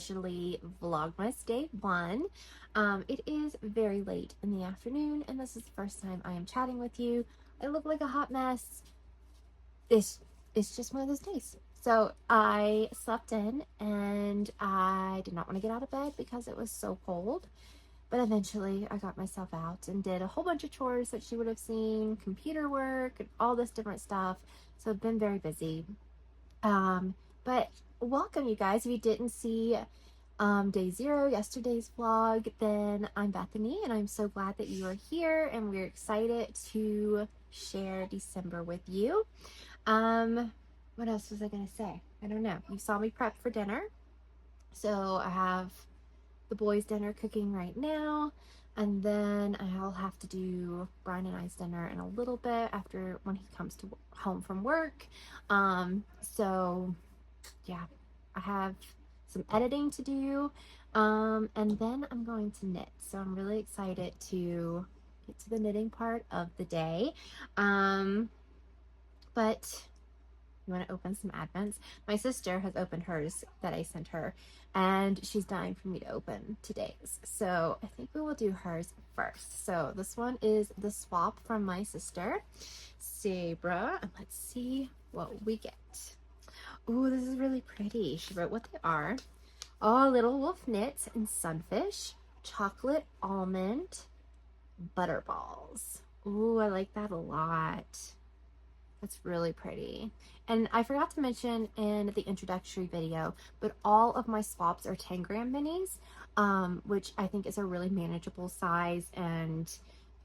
officially Vlogmas Day 1. It is very late in the afternoon, and this is the first time I am chatting with you. I look like a hot mess. It's just one of those days. So I slept in, and I did not want to get out of bed because it was so cold. But eventually I got myself out and did a whole bunch of chores that she would have seen, computer work, and all this different stuff. So I've been very busy. But welcome, you guys. If you didn't see day 0, yesterday's vlog, then I'm Bethany, and I'm so glad that you are here, and we're excited to share December with you. What else was I gonna say? I don't know. You saw me prep for dinner. So I have the boys' dinner cooking right now, and then I'll have to do Brian and I's dinner in a little bit after when he comes home from work. So yeah, I have some editing to do, and then I'm going to knit. So I'm really excited to get to the knitting part of the day. But you want to open some Advents? My sister has opened hers that I sent her, and she's dying for me to open today's. So I think we will do hers first. So this one is the swap from my sister, Sabra. And let's see what we get. Ooh, this is really pretty. She wrote what they are. Oh, Little Wolf Knits and Sunfish, Chocolate Almond, Butterballs. Ooh, I like that a lot. That's really pretty. And I forgot to mention in the introductory video, but all of my swaps are 10 gram minis, which I think is a really manageable size, and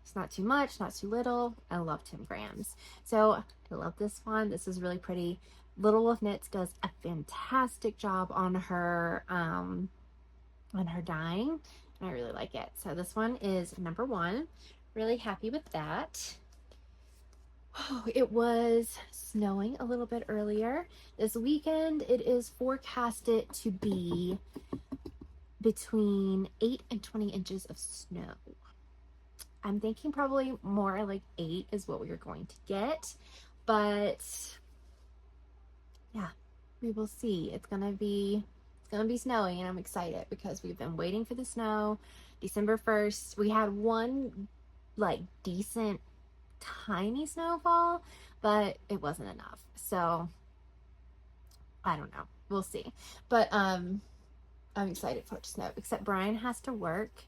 it's not too much, not too little. I love 10 grams. So I love this one. This is really pretty. Little Wolf Knits does a fantastic job on her dyeing, and I really like it. So this one is number 1. Really happy with that. Oh, it was snowing a little bit earlier this weekend. It is forecasted to be between 8 and 20 inches of snow. I'm thinking probably more like 8 is what we are going to get, but yeah, we will see. It's gonna be snowing, and I'm excited because we've been waiting for the snow. December 1st, we had one like decent tiny snowfall, but it wasn't enough. So I don't know, we'll see. But I'm excited for it to snow, except Brian has to work,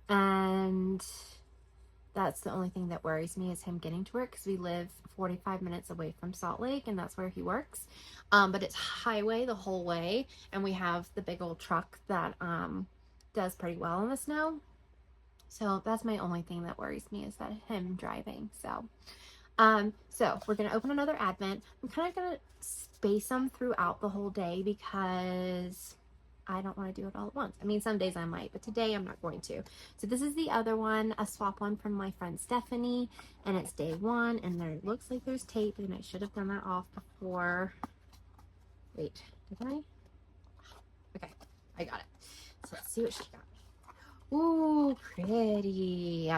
and that's the only thing that worries me, is him getting to work, because we live 45 minutes away from Salt Lake, and that's where he works. But it's highway the whole way, and we have the big old truck that does pretty well in the snow. So that's my only thing that worries me, is that him driving. So we're going to open another Advent. I'm kind of going to space them throughout the whole day because I don't want to do it all at once. I mean, some days I might, but today I'm not going to. So this is the other one, a swap one from my friend Stephanie, and it's day 1, and there looks like there's tape, and I should have done that off before. Wait, did I? Okay, I got it. So let's see what she got. Ooh, pretty.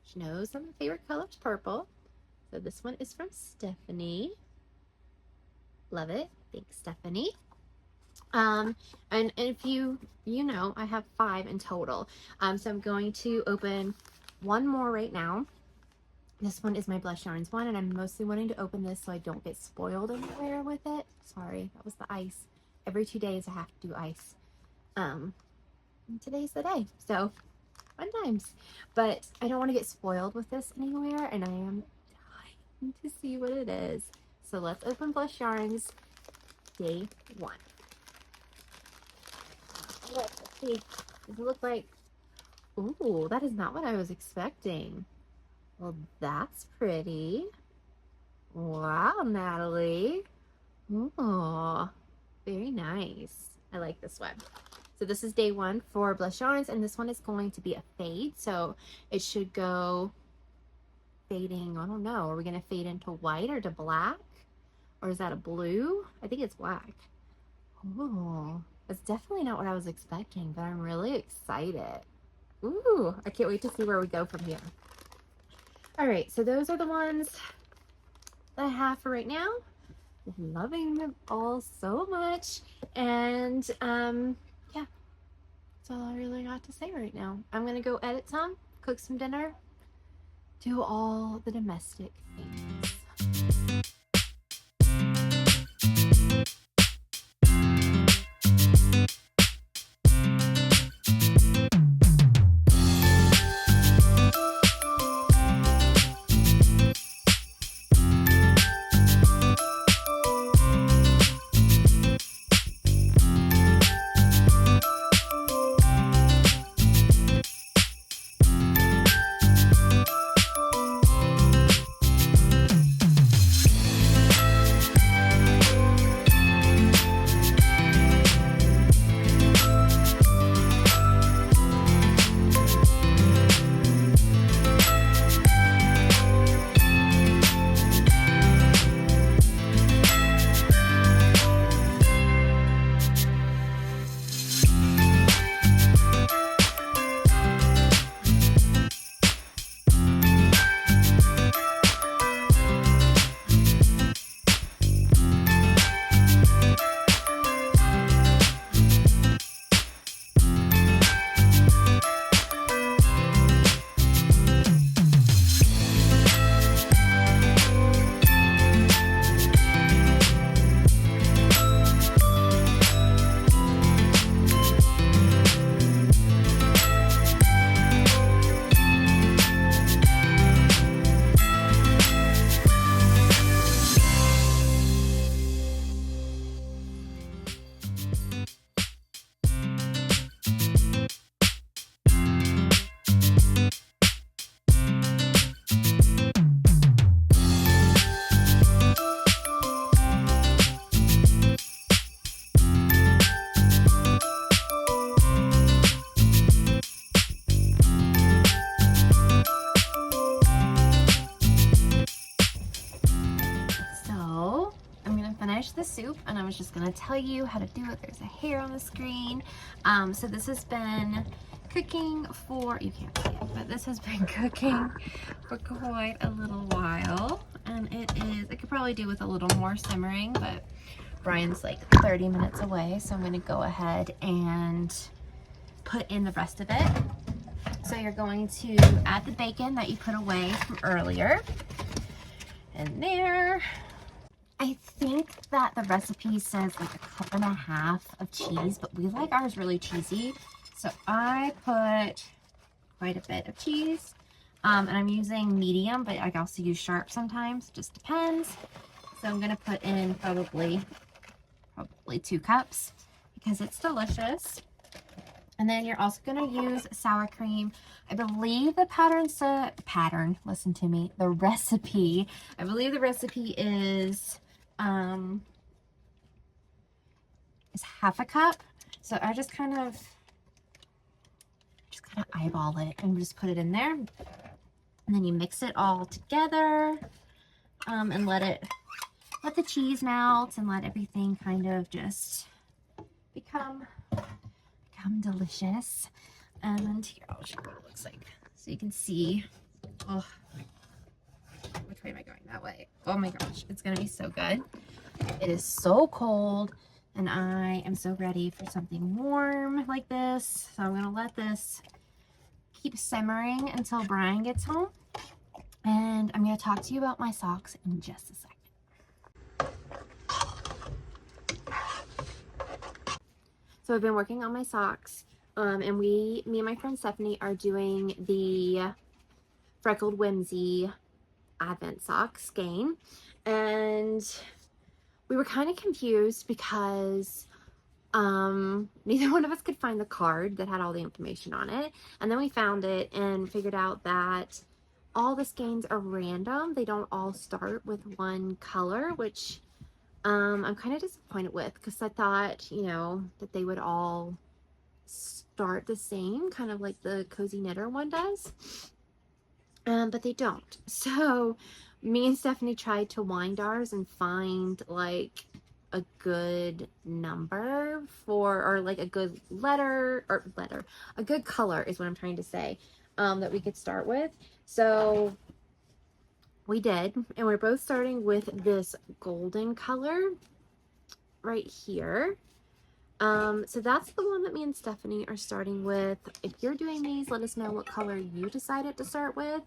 She knows that my favorite color is purple. So this one is from Stephanie. Love it. Thanks, Stephanie. And if you know, I have 5 in total. So I'm going to open one more right now. This one is my Blush Yarns one, and I'm mostly wanting to open this so I don't get spoiled anywhere with it. Sorry, that was the ice. Every 2 days I have to do ice. And today's the day, so fun times. But I don't want to get spoiled with this anywhere, and I am dying to see what it is. So let's open Blush Yarns day 1. Let's see. Does it look like... Ooh, that is not what I was expecting. Well, that's pretty. Wow, Natalie. Ooh, very nice. I like this one. So this is day 1 for Blush Yarns, and this one is going to be a fade. So it should go fading. I don't know. Are we going to fade into white or to black? Or is that a blue? I think it's black. Ooh, that's definitely not what I was expecting, but I'm really excited. Ooh, I can't wait to see where we go from here. All right, so those are the ones that I have for right now. Loving them all so much. And yeah, that's all I really got to say right now. I'm gonna go edit some, cook some dinner, do all the domestic things. The soup, and I was just gonna tell you how to do it. There's a hair on the screen. So this has been cooking for, you can't see it, but this has been cooking for quite a little while, and it could probably do with a little more simmering, but Brian's like 30 minutes away, so I'm gonna go ahead and put in the rest of it. So you're going to add the bacon that you put away from earlier in there. I think that the recipe says like 1.5 cups of cheese, but we like ours really cheesy. So I put quite a bit of cheese. And I'm using medium, but I can also use sharp sometimes. It just depends. So I'm gonna put in probably 2 cups because it's delicious. And then you're also gonna use sour cream. I believe the listen to me, the recipe. I believe the recipe is 1/2 cup. So I just kind of eyeball it and just put it in there. And then you mix it all together and let the cheese melt and let everything kind of just become delicious. And here, I'll show you what it looks like so you can see. Oh, which way am I going? That way. Oh my gosh, it's gonna be so good. It is so cold and I am so ready for something warm like this. So I'm gonna let this keep simmering until Brian gets home, and I'm gonna talk to you about my socks in just a second. So I've been working on my socks, and me and my friend Stephanie are doing the Freckled Whimsy Advent sock skein, and we were kind of confused because neither one of us could find the card that had all the information on it, and then we found it and figured out that all the skeins are random. They don't all start with one color, which I'm kind of disappointed with, because I thought, you know, that they would all start the same, kind of like the Cozy Knitter one does, but they don't. So me and Stephanie tried to wind ours and find like a good number or like a good a good color is what I'm trying to say, that we could start with. So we did, and we're both starting with this golden color right here. So that's the one that me and Stephanie are starting with. If you're doing these, let us know what color you decided to start with.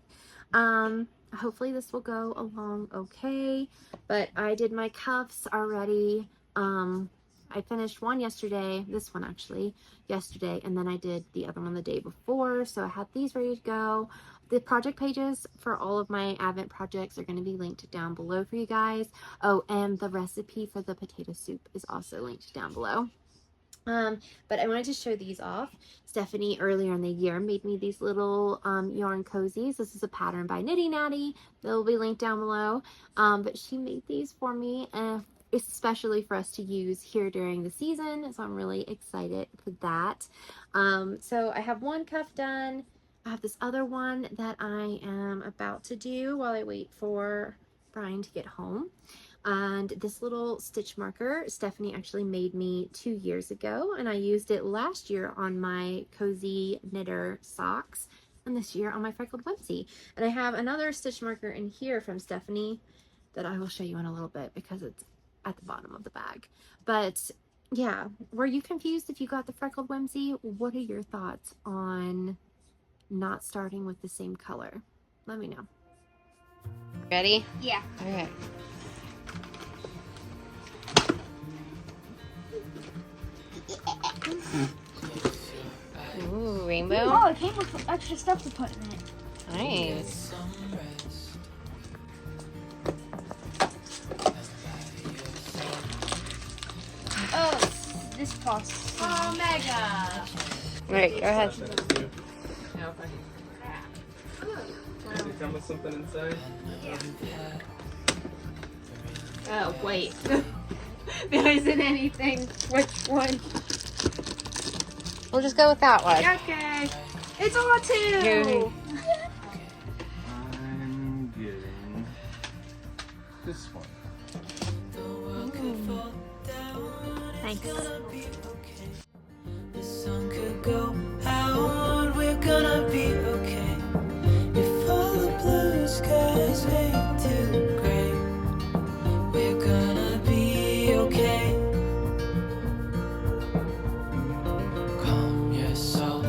Hopefully this will go along okay, but I did my cuffs already. I finished one yesterday, this one actually, yesterday, and then I did the other one the day before, so I had these ready to go. The project pages for all of my Advent projects are going to be linked down below for you guys. Oh, and the recipe for the potato soup is also linked down below. But I wanted to show these off. Stephanie earlier in the year made me these little yarn cozies. This is a pattern by Nitty Natty. They'll be linked down below. But she made these for me, especially for us to use here during the season. So I'm really excited for that. So I have one cuff done. I have this other one that I am about to do while I wait for Brian to get home. And this little stitch marker, Stephanie actually made me 2 years ago, and I used it last year on my cozy knitter socks, and this year on my freckled onesie. And I have another stitch marker in here from Stephanie that I will show you in a little bit because it's at the bottom of the bag. But yeah, were you confused if you got the freckled whimsy? What are your thoughts on not starting with the same color? Let me know. Ready? Yeah. Okay. Ooh, rainbow. Oh, it came with extra stuff to put in it. Nice. Oh, this costs. Oh, mega. All right, go ahead. Does it come with something inside? Oh, wait. There isn't anything. Which one? We'll just go with that one. Okay. It's all two. I'm getting this one. Thanks. This song could go out, we're gonna be okay. If all the blue skies fade to gray, we're gonna be okay. Calm your soul,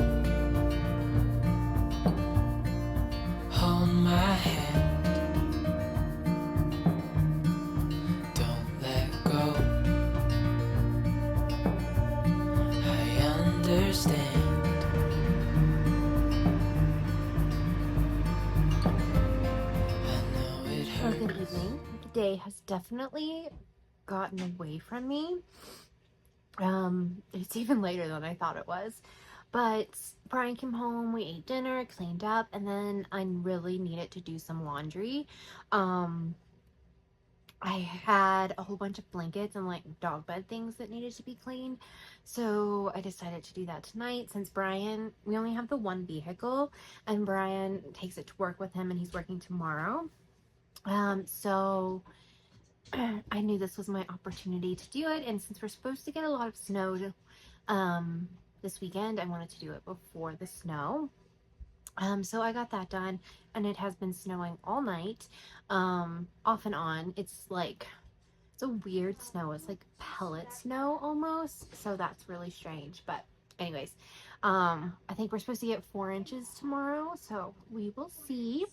hold my hand, don't let go. I understand. Well, good evening. The day has definitely gotten away from me. It's even later than I thought it was. But Brian came home, we ate dinner, cleaned up, and then I really needed to do some laundry. I had a whole bunch of blankets and like dog bed things that needed to be cleaned. So I decided to do that tonight since Brian, we only have the one vehicle and Brian takes it to work with him and he's working tomorrow. So I knew this was my opportunity to do it. And since we're supposed to get a lot of snow this weekend, I wanted to do it before the snow. So I got that done, and it has been snowing all night, off and on. It's a weird snow. It's like pellet snow almost, so that's really strange. But anyways, I think we're supposed to get 4 inches tomorrow, so we will see.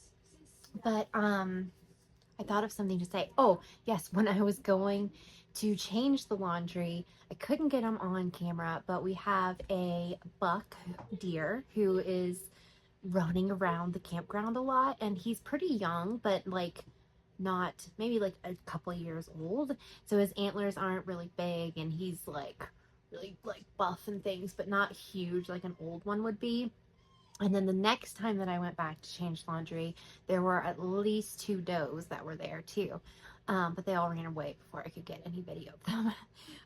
But I thought of something to say. Oh yes, when I was going to change the laundry, I couldn't get him on camera, but we have a buck deer who is running around the campground a lot, and he's pretty young, but like not, maybe like a couple years old, so his antlers aren't really big, and he's like really like buff and things, but not huge like an old one would be. And then the next time that I went back to change laundry, there were at least 2 does that were there too, but they all ran away before I could get any video of them.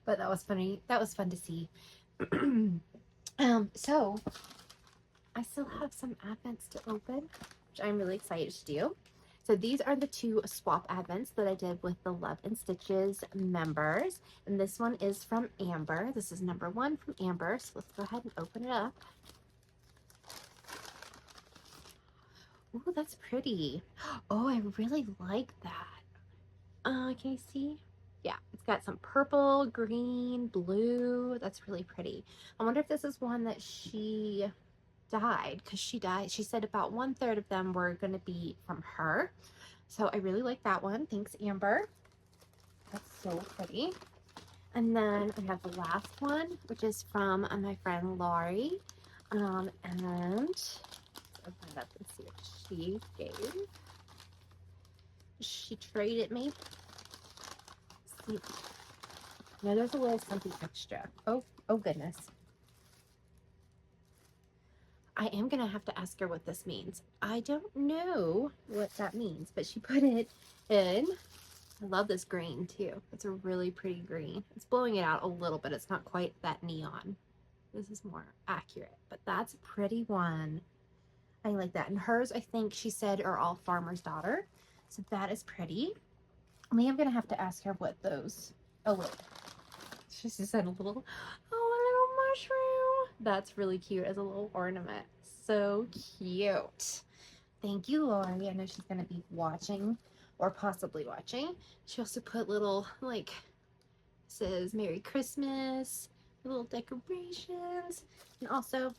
But that was funny. That was fun to see. So I still have some advents to open, which I'm really excited to do. So these are the 2 swap advents that I did with the Love and Stitches members. And this one is from Amber. This is number 1 from Amber. So let's go ahead and open it up. Ooh, that's pretty. Oh, I really like that. Can you see? Yeah, it's got some purple, green, blue. That's really pretty. I wonder if this is one that she dyed, because she dyed. She said about 1/3 of them were going to be from her. So I really like that one. Thanks, Amber. That's so pretty. And then I have the last one, which is from my friend Laurie. And let's open it up and see what she gave. She traded me. See. No, there's always something extra. Oh goodness. I am gonna have to ask her what this means. I don't know what that means, but she put it in. I love this green too. It's a really pretty green. It's blowing it out a little bit. It's not quite that neon. This is more accurate, but that's a pretty one. I like that. And hers, I think she said, are all Farmer's Daughter. So that is pretty. I am gonna have to ask her what those. Oh wait, she said a little mushroom. That's really cute as a little ornament. So cute. Thank you, Lori. I know she's gonna be watching or possibly watching. She also put little, like, says Merry Christmas, little decorations, and also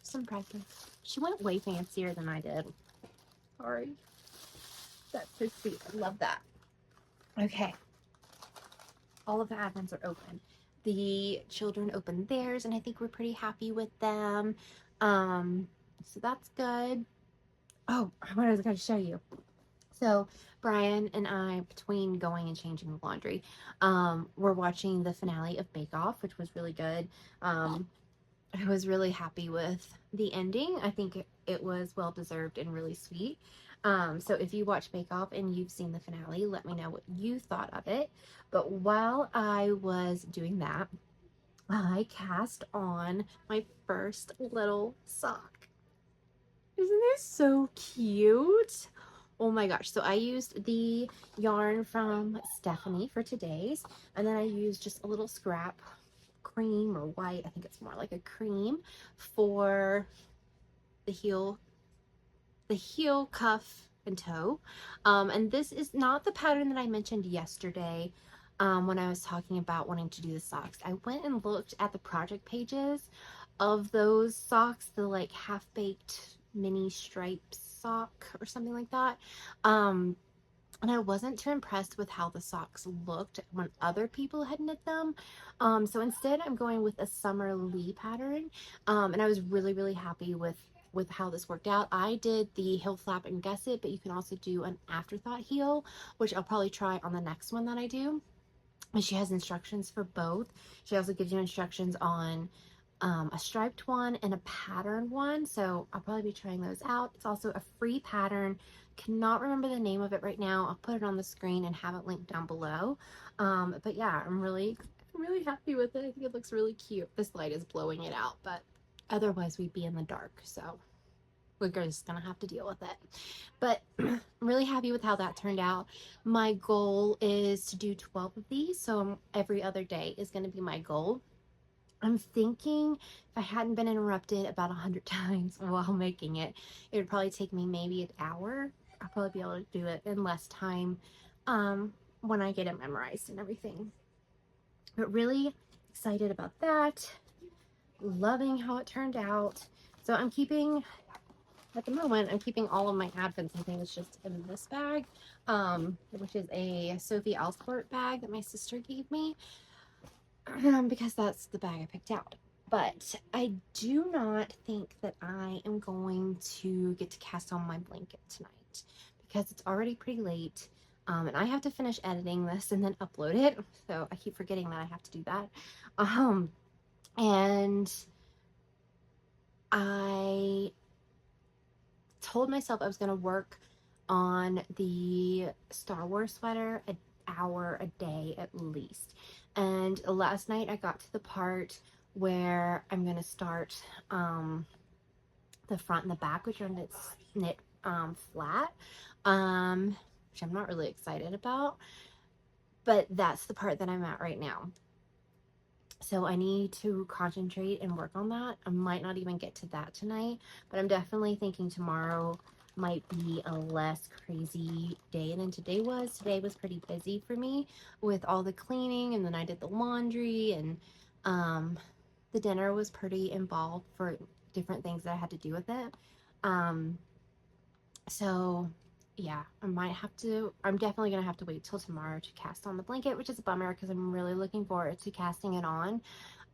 some presents. She went way fancier than I did. Sorry. That's so sweet. I love that. Okay. All of the advents are open. The children opened theirs, and I think we're pretty happy with them. So that's good. Oh, what I was going to show you. So Brian and I, between going and changing the laundry, we're watching the finale of Bake Off, which was really good. I was really happy with the ending. I think it was well deserved and really sweet. So if you watch Bake Off and you've seen the finale, let me know what you thought of it. But while I was doing that, I cast on my first little sock. Isn't this so cute? Oh my gosh. So I used the yarn from Stephanie for today's, and then I used just a little scrap cream or white. I think it's more like a cream for the heel, cuff, and toe. And this is not the pattern that I mentioned yesterday when I was talking about wanting to do the socks. I went and looked at the project pages of those socks, the like half-baked mini stripe sock or something like that. And I wasn't too impressed with how the socks looked when other people had knit them. So instead I'm going with a Summer Lee pattern. And I was really, really happy with how this worked out. I did the heel flap and gusset, but you can also do an afterthought heel, which I'll probably try on the next one that I do. And she has instructions for both. She also gives you instructions on a striped one and a pattern one, so I'll probably be trying those out. It's also a free pattern. Cannot remember the name of it right now. I'll put it on the screen and have it linked down below. But yeah, I'm really happy with it. I think it looks really cute. This light is blowing it out, but otherwise we'd be in the dark, so we're just gonna have to deal with it. But I'm really happy with how that turned out. My goal is to do 12 of these, so every other day is going to be my goal. I'm thinking if I hadn't been interrupted about 100 times while making it, it would probably take me maybe an hour. I'll probably be able to do it in less time when I get it memorized and everything. But really excited about that. Loving how it turned out. So I'm keeping, at the moment, I'm keeping all of my advents and things just in this bag, which is a Sophie Alsport bag that my sister gave me. Because that's the bag I picked out. But I do not think that I am going to get to cast on my blanket tonight because it's already pretty late, and I have to finish editing this and then upload it, so I keep forgetting that I have to do that. And I told myself I was going to work on the Star Wars sweater an hour a day at least. And last night I got to the part where I'm going to start the front and the back, which are knit flat, which I'm not really excited about, but that's the part that I'm at right now. So I need to concentrate and work on that. I might not even get to that tonight, but I'm definitely thinking tomorrow might be a less crazy day than today was. Today was pretty busy for me with all the cleaning, and then I did the laundry, and the dinner was pretty involved for different things that I had to do with it. So yeah, I'm definitely gonna have to wait till tomorrow to cast on the blanket, which is a bummer because I'm really looking forward to casting it on.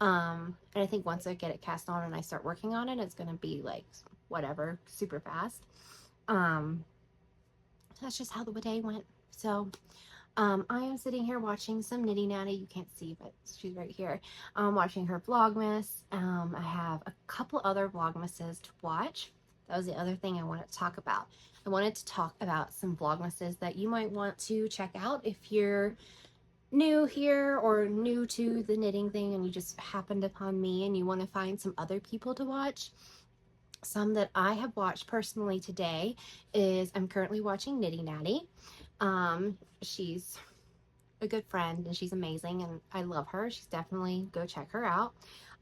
And I think once I get it cast on and I start working on it, it's gonna be like whatever, super fast. That's just how the day went. So I am sitting here watching some Nitty Natty. You can't see, but she's right here. I'm watching her Vlogmas. I have a couple other Vlogmases to watch. That was the other thing I wanted to talk about. I wanted to talk about some Vlogmases that you might want to check out if you're new here or new to the knitting thing and you just happened upon me and you want to find some other people to watch. Some that I have watched personally today is I'm currently watching Nitty Natty. She's a good friend and she's amazing and I love her. She's definitely, go check her out.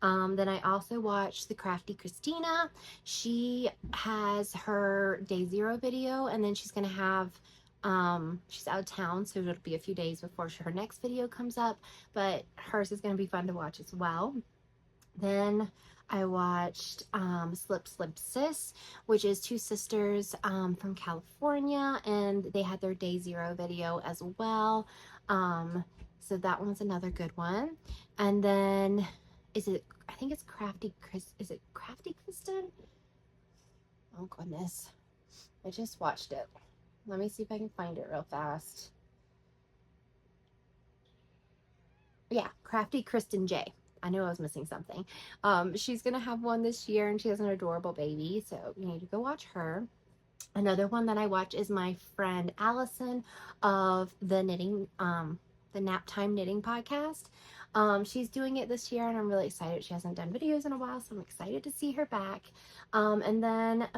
Then I also watched the Krafty Kristina. She has her day 0 video, and then she's gonna have she's out of town, so it'll be a few days before her next video comes up, but hers is gonna be fun to watch as well. Then I watched Slip Sis, which is 2 sisters from California, and they had their day 0 video as well. So that one's another good one. And then I think it's Krafty Kristin? Oh goodness. I just watched it. Let me see if I can find it real fast. Yeah, Crafty Christen J. I knew I was missing something. She's gonna have one this year and she has an adorable baby, so you need to go watch her. Another one that I watch is my friend Allison of the knitting, the Naptime knitting podcast. She's doing it this year and I'm really excited. She hasn't done videos in a while, so I'm excited to see her back. And then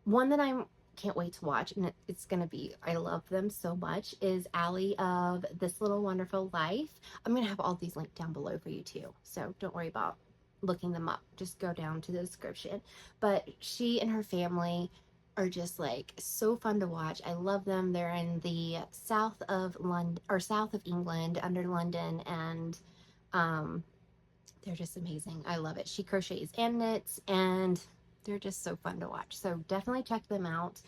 one that I can't wait to watch, and it's gonna be, I love them so much, is Allie of This Little Wonderful Life. I'm gonna have all these linked down below for you too, so don't worry about looking them up. Just go down to the description. But she and her family are just like so fun to watch. I love them. They're in the south of London, or south of England, under London, and they're just amazing. I love it. She crochets and knits, and they're just so fun to watch. So definitely check them out.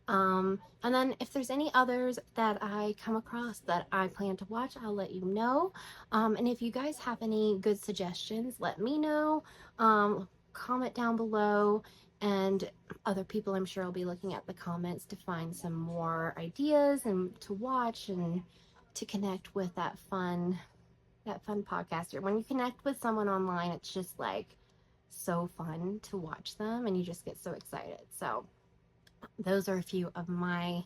And then if there's any others that I come across that I plan to watch, I'll let you know. And if you guys have any good suggestions, let me know. Comment down below, and other people I'm sure will be looking at the comments to find some more ideas and to watch and to connect with that fun podcaster. When you connect with someone online, it's just like so fun to watch them and you just get so excited. So those are a few of my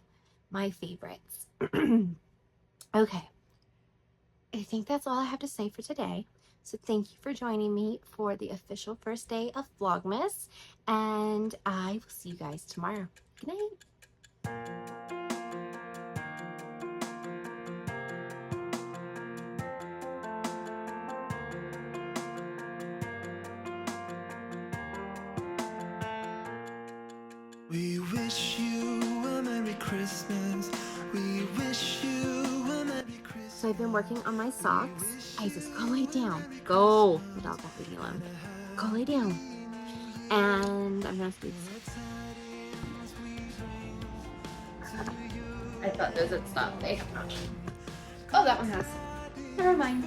favorites. Okay, I think that's all I have to say for today. So thank you for joining me for the official first day of Vlogmas, and I will see you guys tomorrow. Good night. We wish you a Merry Christmas. We wish you a Merry Christmas. So I've been working on my socks. Isis, go lay down. Go. The dog won't leave me alone. Go lay down. And I'm gonna squeeze. I thought those had stopped. They have not. Oh, that one has. Never mind.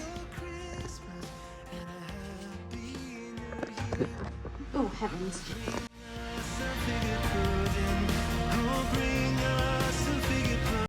Oh, heavens. Something approving.